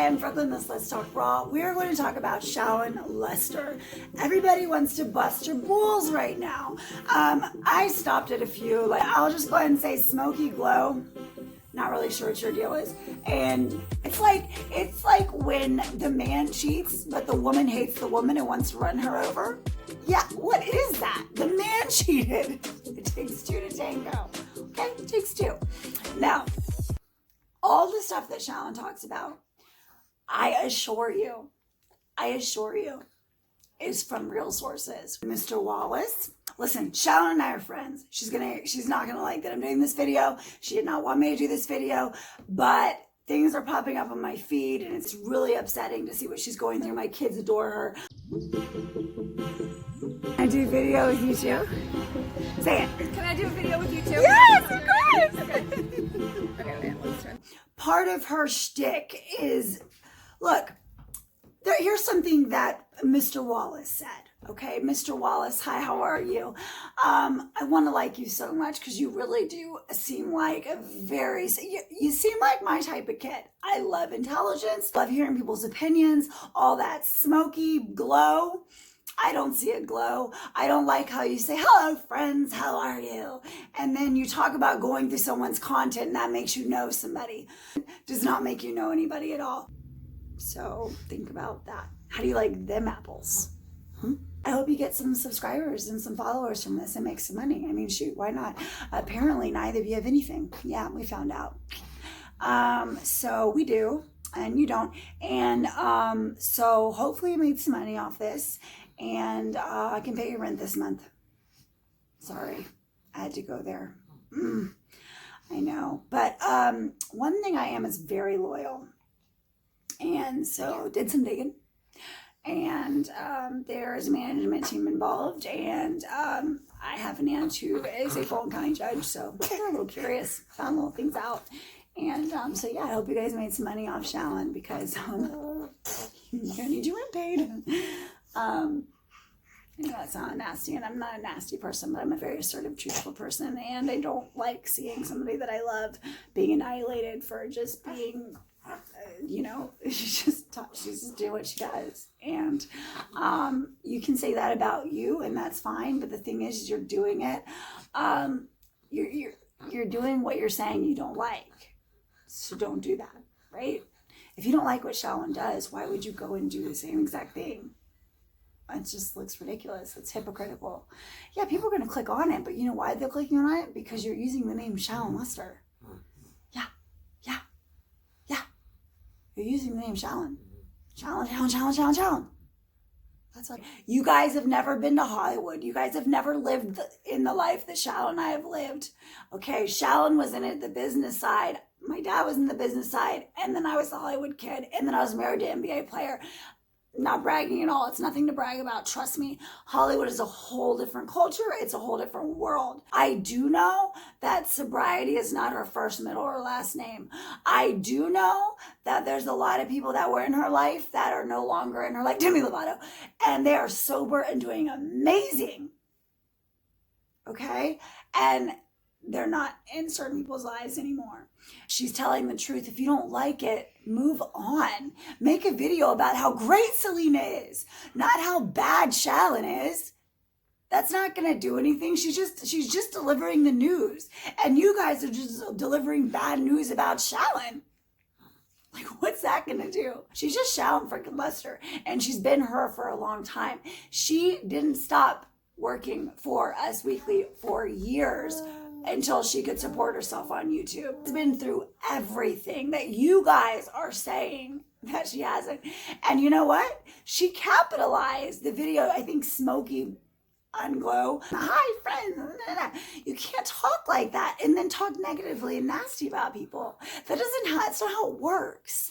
and Brooklyn, this Let's Talk Raw. We are going to talk about Shallon Lester. Everybody wants to bust her balls right now. I stopped at a few. Like, I'll just go ahead and say Smoky Glow. Not really sure what your deal is. And it's like when the man cheats, but the woman hates the woman and wants to run her over. Yeah, what is that? The man cheated. It takes two to tango. Okay, it takes two. Now, all the stuff that Shallon talks about, I assure you, is from real sources. Mr. Wallace. Listen, Shallon and I are friends. She's not gonna like that I'm doing this video. She did not want me to do this video, but things are popping up on my feed and it's really upsetting to see what she's going through. My kids adore her. Can I do a video with you too? Say it. Can I do a video with you too? Yes, of course. Okay, let's turn. Part of her shtick is, look, here's something that Mr. Wallace said. Okay, Mr. Wallace, hi, how are you? I want to like you so much because you really do seem like you seem like my type of kid. I love intelligence, love hearing people's opinions, all that smoky glow. I don't see a glow. I don't like how you say, hello friends, how are you? And then you talk about going through someone's content and that makes you know somebody. Does not make you know anybody at all. So think about that. How do you like them apples? I hope you get some subscribers and some followers from this and make some money. I mean, shoot, why not? Apparently neither of you have anything. Yeah, we found out. So we do, and you don't. And so hopefully you made some money off this, and I can pay your rent this month. Sorry, I had to go there. I know. But one thing I am is very loyal. And so did some digging. And there is a management team involved, and I have an aunt who is a Fulton County judge, so I'm a little curious, found little things out. And so yeah, I hope you guys made some money off Shallon because you're gonna need your rent paid. I know that sounds nasty, and I'm not a nasty person, but I'm a very assertive, truthful person, and I don't like seeing somebody that I love being annihilated for just being, she's just doing what she does. And you can say that about you, and that's fine, but the thing is you're doing it. You're doing what you're saying you don't like. So don't do that, right? If you don't like what Shallon does, why would you go and do the same exact thing? It just looks ridiculous. It's hypocritical. Yeah, people are going to click on it, but you know why they're clicking on it? Because you're using the name Shallon Lester. Yeah. You're using the name Shallon. Shallon. That's why. You guys have never been to Hollywood. You guys have never lived in the life that Shallon and I have lived. Okay, Shallon was in it, the business side. My dad was in the business side, and then I was the Hollywood kid, and then I was married to an NBA player. Not bragging at all. It's nothing to brag about. Trust me. Hollywood is a whole different culture. It's a whole different world. I do know that sobriety is not her first, middle, or last name. I do know that there's a lot of people that were in her life that are no longer in her life. Demi Lovato. And they are sober and doing amazing. Okay? And they're not in certain people's lives anymore. She's telling the truth. If you don't like it, move on. Make a video about how great Selena is, not how bad Shallon is. That's not going to do anything. She's just delivering the news. And you guys are just delivering bad news about Shallon. Like, what's that going to do? She's just Shallon freaking Lester. And she's been her for a long time. She didn't stop working for Us Weekly for years until she could support herself on YouTube. She's been through everything that you guys are saying that she hasn't. And you know what? She capitalized the video, I think Smoky Unglow. Hi, friends. You can't talk like that and then talk negatively and nasty about people. That's not how it works.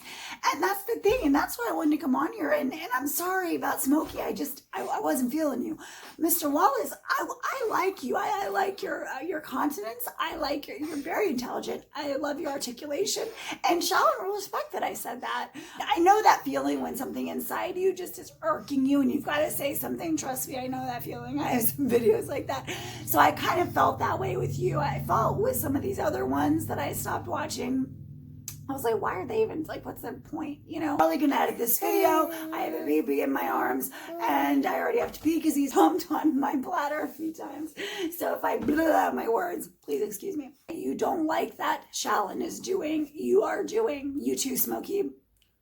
And that's the thing. And that's why I wanted to come on here. And I'm sorry about Smoky. I wasn't feeling you. Mr. Wallace, I like you. I like your continence. I like you're very intelligent. I love your articulation. And Shallon will respect that I said that. I know that feeling when something inside you just is irking you and you've got to say something. Trust me, I know that feeling. I have some videos like that. So I kind of felt that way with you. I felt with some of these other ones that I stopped watching. I was like, why are they even, like, what's their point? You know, probably gonna edit this video. I have a baby in my arms and I already have to pee because he's humped on my bladder a few times. So if I blah out my words, please excuse me. You don't like that Shallon is doing, you are doing. You too, Smokey.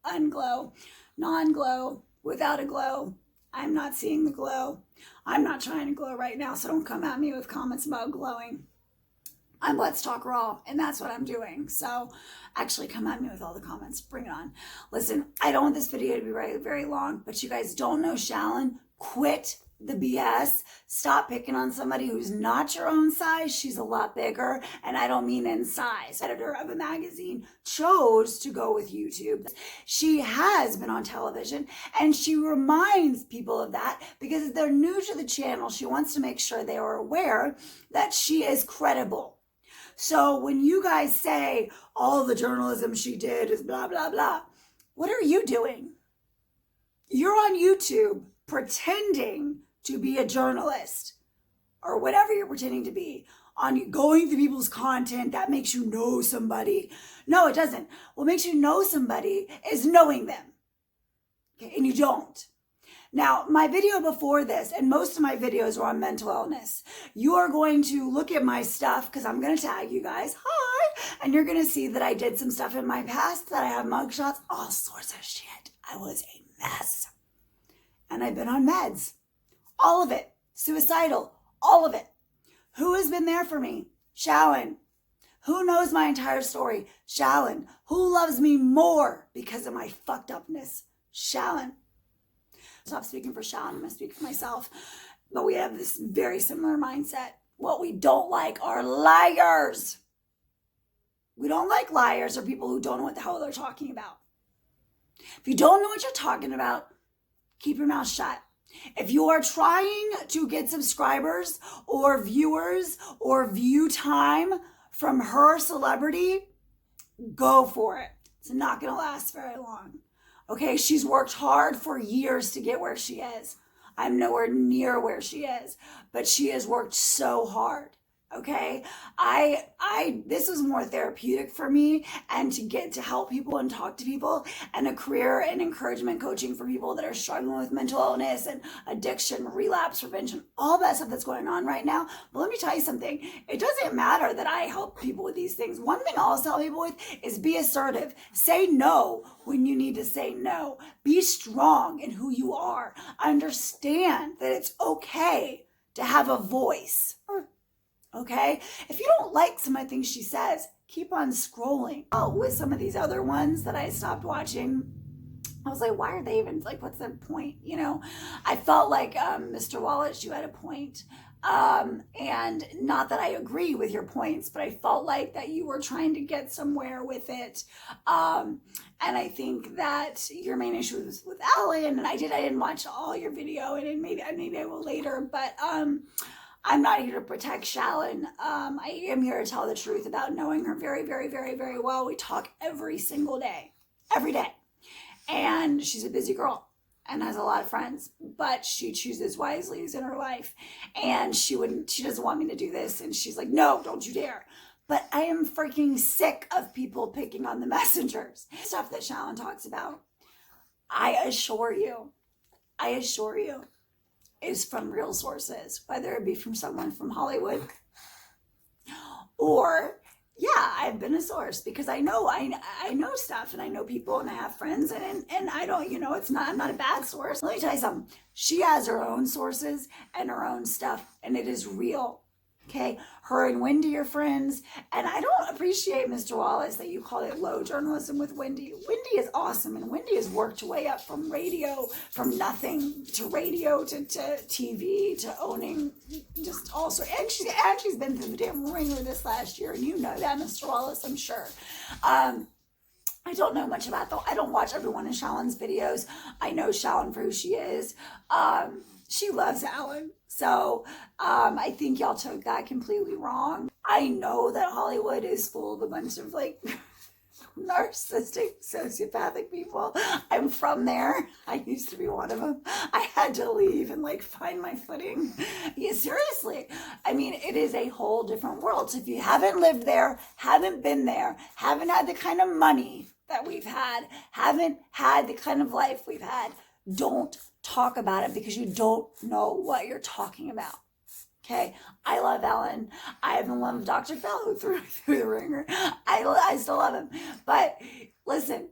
Unglow, non-glow, without a glow. I'm not seeing the glow. I'm not trying to glow right now, so don't come at me with comments about glowing. I'm Let's Talk Raw, and that's what I'm doing. So actually come at me with all the comments. Bring it on. Listen, I don't want this video to be very, very long, but you guys don't know Shallon. Quit the BS. Stop picking on somebody who's not your own size. She's a lot bigger, and I don't mean in size. Editor of a magazine chose to go with YouTube. She has been on television, and she reminds people of that because if they're new to the channel, she wants to make sure they are aware that she is credible. So when you guys say all the journalism she did is blah, blah, blah, what are you doing? You're on YouTube pretending to be a journalist or whatever you're pretending to be, on going through people's content that makes you know somebody. No, it doesn't. What makes you know somebody is knowing them. Okay, and you don't. Now, my video before this, and most of my videos are on mental illness. You are going to look at my stuff because I'm going to tag you guys. Hi. And you're going to see that I did some stuff in my past, that I have mugshots, all sorts of shit. I was a mess. And I've been on meds. All of it. Suicidal. All of it. Who has been there for me? Shallon. Who knows my entire story? Shallon. Who loves me more because of my fucked upness? Shallon. Stop speaking for Shallon, I'm going to speak for myself. But we have this very similar mindset. What we don't like are liars. We don't like liars or people who don't know what the hell they're talking about. If you don't know what you're talking about, keep your mouth shut. If you are trying to get subscribers or viewers or view time from her celebrity, go for it. It's not going to last very long. Okay, she's worked hard for years to get where she is. I'm nowhere near where she is, but she has worked so hard. Okay, this was more therapeutic for me, and to get to help people and talk to people, and a career and encouragement coaching for people that are struggling with mental illness and addiction, relapse prevention, all that stuff that's going on right now. But let me tell you something. It doesn't matter that I help people with these things. One thing I'll tell people with is be assertive. Say no when you need to say no. Be strong in who you are. Understand that it's okay to have a voice. Okay? If you don't like some of the things she says, keep on scrolling. Oh, with some of these other ones that I stopped watching, I was like, why are they even, like, what's their point? You know, I felt like, Mr. Wallace, you had a point. And not that I agree with your points, but I felt like that you were trying to get somewhere with it. And I think that your main issue was with Ellen, and I didn't watch all your video, and maybe I will later, but, I'm not here to protect Shallon. I am here to tell the truth about knowing her very, very, very, very well. We talk every single day, every day. And she's a busy girl and has a lot of friends, but she chooses wisely in her life. And she doesn't want me to do this. And she's like, no, don't you dare. But I am freaking sick of people picking on the messengers. Stuff that Shallon talks about, I assure you, is from real sources, whether it be from someone from Hollywood or, yeah, I've been a source because I know stuff, and I know people, and I have friends, and I don't, you know, I'm not a bad source. Let me tell you something. She has her own sources and her own stuff, and it is real. Okay, her and Wendy are friends, and I don't appreciate, Mr. Wallace, that you call it low journalism with Wendy. Wendy is awesome, and Wendy has worked her way up from radio, from nothing to radio to TV to owning just all sorts. And she's been through the damn ringer this last year, and you know that, Mr. Wallace, I'm sure. I don't know much about, though. I don't watch every one of Shallon's videos. I know Shallon for who she is. She loves Alan. So I think y'all took that completely wrong. I know that Hollywood is full of a bunch of, like, narcissistic, sociopathic people. I'm from there. I used to be one of them. I had to leave and like find my footing. Yeah, seriously. I mean, it is a whole different world. So if you haven't lived there, haven't been there, haven't had the kind of money that we've had, haven't had the kind of life we've had, don't talk about it because you don't know what you're talking about. Okay, I love Ellen. I even love Dr. Phil who threw the ringer. I still love him. But listen,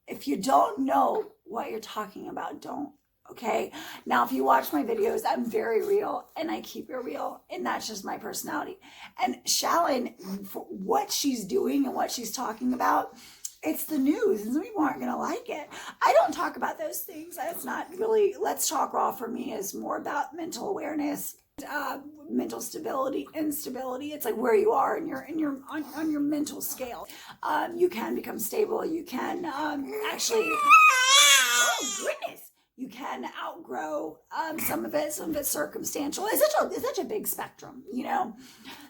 if you don't know what you're talking about, don't. Okay, now if you watch my videos, I'm very real and I keep it real, and that's just my personality. And Shallon, for what she's doing and what she's talking about, it's the news, and some people aren't going to like it. I don't talk about those things. That's not really, Let's Talk Raw for me is more about mental awareness, mental stability, instability. It's like where you are on your mental scale. You can become stable. You can actually, oh goodness, you can outgrow some of it's circumstantial. It's such a big spectrum, you know?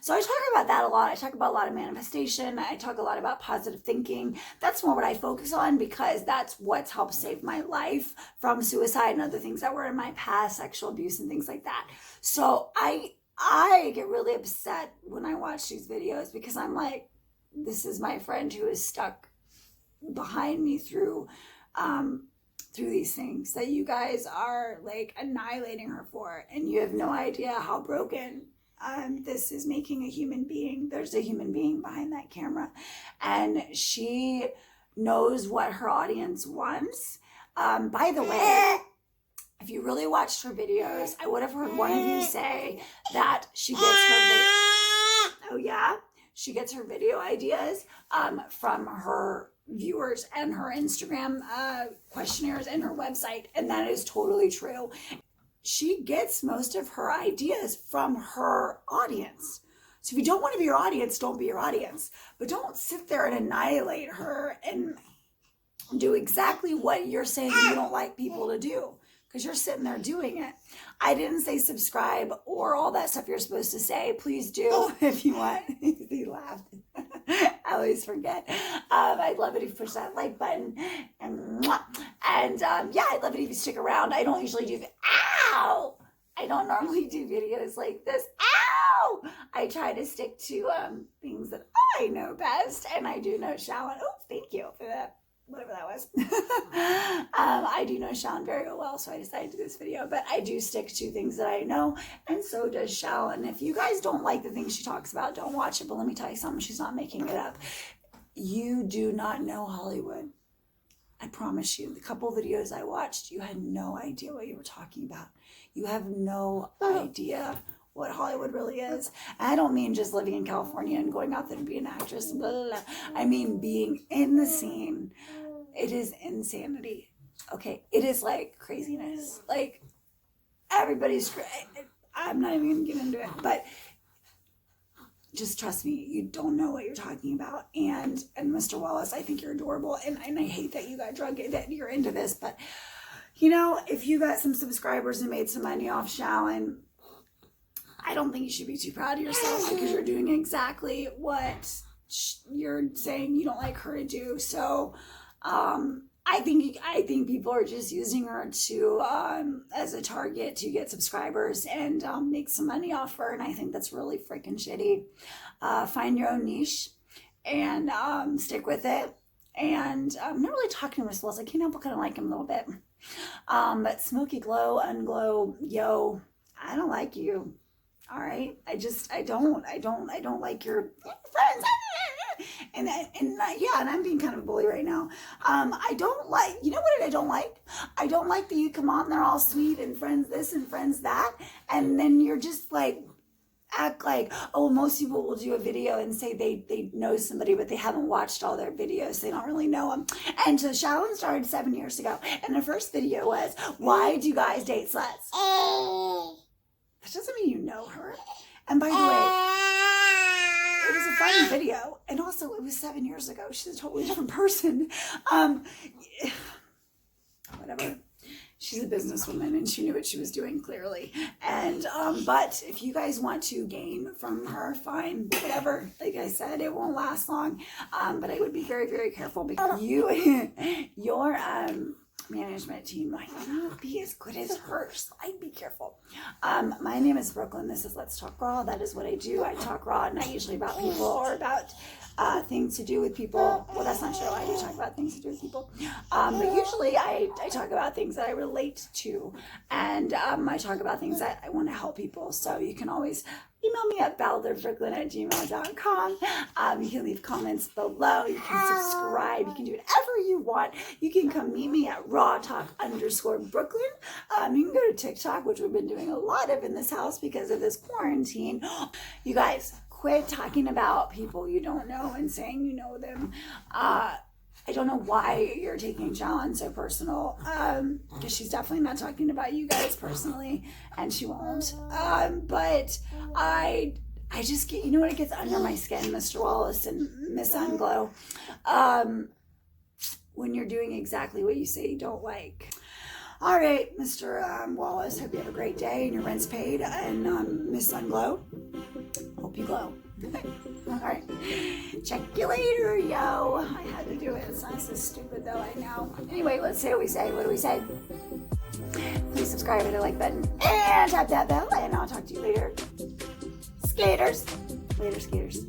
So I talk about that a lot. I talk about a lot of manifestation. I talk a lot about positive thinking. That's more what I focus on because that's what's helped save my life from suicide and other things that were in my past, sexual abuse and things like that. So I get really upset when I watch these videos because I'm like, this is my friend who is stuck behind me through these things that you guys are like annihilating her for, and you have no idea how broken this is making a human being. There's a human being behind that camera, and she knows what her audience wants. By the way, if you really watched her videos, I would have heard one of you say that she gets her video ideas from her viewers and her Instagram questionnaires and her website, and that is totally true. She gets most of her ideas from her audience. So if you don't want to be your audience, don't be your audience. But don't sit there and annihilate her and do exactly what you're saying you don't like people to do, because you're sitting there doing it. I didn't say subscribe or all that stuff you're supposed to say. Please do if you want. He laughed. I always forget. I'd love it if you push that like button. And yeah, I'd love it if you stick around. I don't usually do, ow! I don't normally do videos like this. Ow! I try to stick to things that I know best. And I do know Shallon. Oh, thank you for that. Whatever that was. I do know Shallon very well, so I decided to do this video, but I do stick to things that I know, and so does Shallon. If you guys don't like the things she talks about, don't watch it, but let me tell you something, she's not making it up. You do not know Hollywood. I promise you, the couple videos I watched, you had no idea what you were talking about. You have no idea what Hollywood really is. And I don't mean just living in California and going out there to be an actress, blah, blah, blah. I mean being in the scene. It is insanity. Okay, it is like craziness. Like everybody's, I'm not even gonna get into it, but just trust me, you don't know what you're talking about. And Mr. Wallace, I think you're adorable, and I hate that you got drug, that you're into this, but you know, if you got some subscribers and made some money off Shallon, I don't think you should be too proud of yourself because you're doing exactly what you're saying you don't like her to do. So I think people are just using her to as a target to get subscribers and make some money off her, and I think that's really freaking shitty. Find your own niche and stick with it. And I'm not really talking to Miss Wells. I can't help but kind of like him a little bit. But Smoky Glow, Unglow, yo, I don't like you. All right, I don't like your friends, and I'm being kind of a bully right now. I don't like, you know what I don't like? I don't like that you come on, they're all sweet and friends this and friends that, and then you're just like, act like, oh, most people will do a video and say they know somebody, but they haven't watched all their videos. They don't really know them. And so Shallon started 7 years ago, and the first video was, why do guys date sluts? That doesn't mean you know her. And by the way, it was a fun video. And also, it was 7 years ago. She's a totally different person. Whatever. she's a businesswoman and she knew what she was doing clearly. And but if you guys want to gain from her, fine, whatever. Like I said, it won't last long. But I would be very, very careful because your management team might not be as good as hers. So I'd be careful. My name is Brooklyn. This is Let's Talk Raw. That is what I do. I talk raw, not usually about people or about things to do with people. Well, that's not true. I do talk about things to do with people. But usually I talk about things that I relate to. And I talk about things that I want to help people. So you can always email me at balderbrooklyn@gmail.com. You can leave comments below. You can subscribe. You can do whatever you want. You can come meet me at rawtalk_Brooklyn. You can go to TikTok, which we've been doing a lot of in this house because of this quarantine. You guys, quit talking about people you don't know and saying you know them. I don't know why you're taking Shallon so personal, because she's definitely not talking about you guys personally, and she won't. But I just get, you know what, it gets under my skin, Mr. Wallace and Miss Unglow, when you're doing exactly what you say you don't like. All right, Mr. Wallace, hope you have a great day and your rent's paid, and Miss Unglow, hope you glow. All right, check you later, yo. I had to do it. It's not so stupid though, I know. Anyway, let's say what we say. What do we say? Please subscribe, hit the like button, and tap that bell, and I'll talk to you later. Skaters. Later, skaters.